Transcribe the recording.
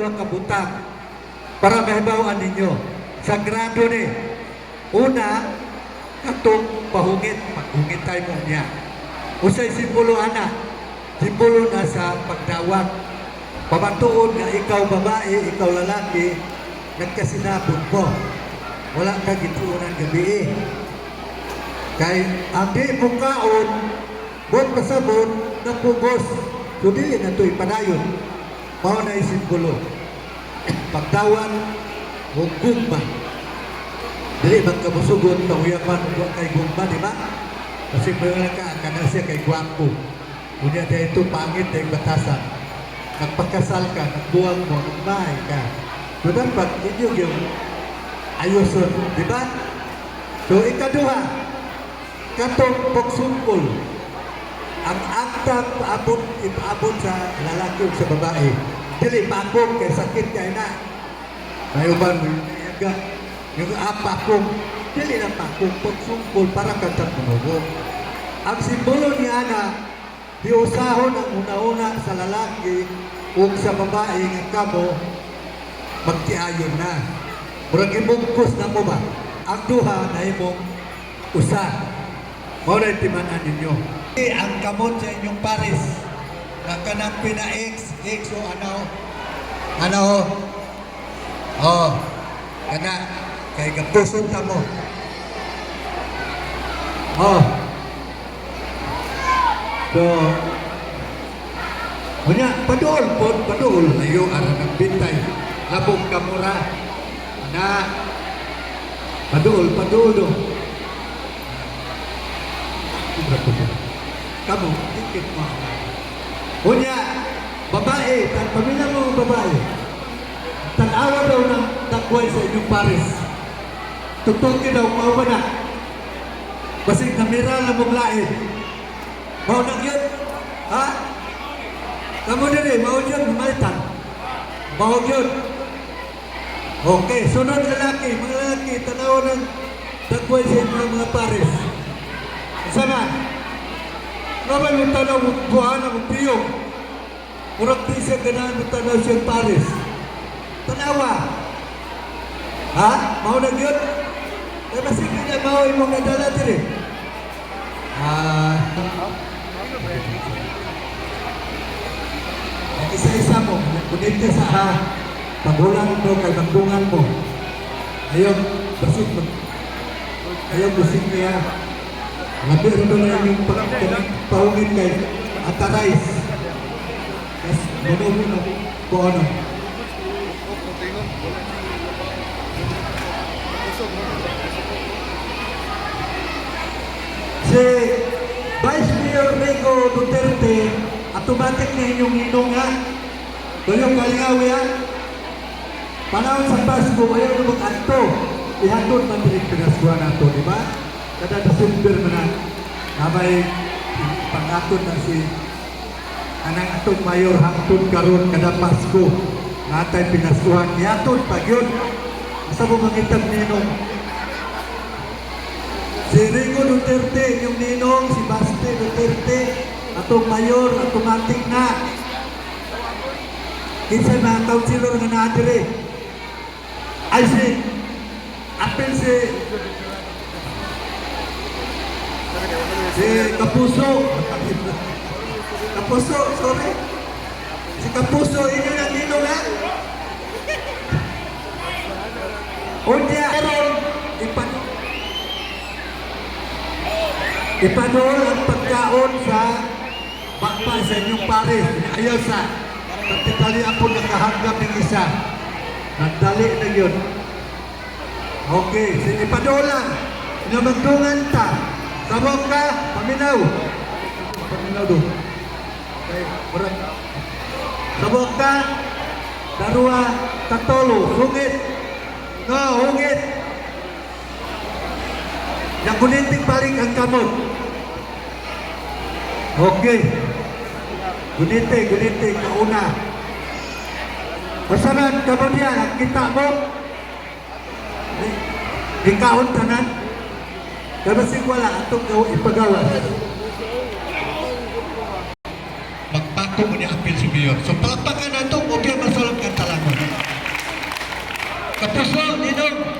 duha ka butang para mahibawan ninyo. Sa grado ni, una, katong pahungit, paghungit tayo mo niya. Usay simbolo ana, simbolo na sa pagdawat. Pamatuon nga ikaw babae, ikaw lalaki, nagkasinabot mo. Wala ka gituunan gabi. Kay ang di mo kaon, buot pasabot, napugos. So dili na ito'y padayon. Mao na isimbolo. Pagdawat, huwag gugma. Dili magkamusugot, pahuyaman, huwag kay gugma, di ba? Kasi mayroon ka, kana siya kay guwapo. Unya dahil ito pangit dahil batasan. Nagpakasal ka, nagbuwag mo, nagbahay ka. So dapat inyo yung ayoson, di ba? So ikaduha, katong pagsungkol. Ang akta ipaabot sa lalaki o sa babae. Dili pakong kay sakit kay na. May uban mo yung apakong. Dili na pakong pagsungkol para kantang manugo. Ang simbolo niya na hiusahon ang una-una sa lalaki o sa babae ng kamo magtiayon na. Murag imungkos na mo ba? Ang duha na imong usa. Muna timanan ninyo. Ang kamot sa inyong pares na kanang pina-X o ano kana kay kapusot ta mo so kunya padul ayo ara ng bintay labog kamura na padul do kamu, ikit mo. Kunya, babae, tan pamilya mo babae. Tanawa daw ng takway sa inyong pares. Tutukin daw, mao ba na? Basig kamera na mong lain. Mao na yun? Ha? Kamu din mao yun, mamalitan. Mao yun. Okay, sunod lalaki, mga lalaki, tanawa ng takway sa inyong mga pares. Sana? Naman yung tanaw mo buhaan ang piyong. Murag di siya ganahan mo tanaw siyang pares. Tanawa. Ha? Mau na yun? Eh, masig niya mau imong nadala din eh. Isa-isa mo. Kunit ka sa pagulang mo, kay magdungan mo. Ayaw, basig mo. Ayaw, basig niya. Labi rin na yung pahungin kay Atarais. Yes, manuhin na po ano. Si Vice Mayor Rico Duterte, automatic na inyong ninong ha. Tuyong kalingawi ha. Panahon sa Pasko, ayaw na mag-anto. Ihatod man rin pinaskuhan nato, di ba? Kada December man na may pang-atod na si anang atong mayor hangtod karon kada Pasko natay pinaskuhan iatod pag yun asa mo mangitag ninong si Rico Duterte yung ninong si Baste Duterte atong mayor automatic na kinsa na councilor nga naadire ay si apel si Kapuso, sorry. Si Kapuso, inyo na dito na. Unya, ipanol ang pagkaon sa bakpa sa inyong pares. Ayaw sa, pagkitali ako nakahanggap ng isa. Nagdali na yun. Okay, ipanol lang. Namagdungan ta. Sabok ka, paminaw. Paminaw doon. Okay, murag. Sabok ka, darua, tatolo, hungit. No, hungit. Yang kuninting balik ang kamot. Okay. Gunite, kauna. Masaran, kemudian, kita mo. Ikaon tanan. Kasi wala itong ipagawa. Magpako mo ni Apil si Mayor. So palakpakan na ito, huwag yung masalam kang talangon. Kapuso, Ninong.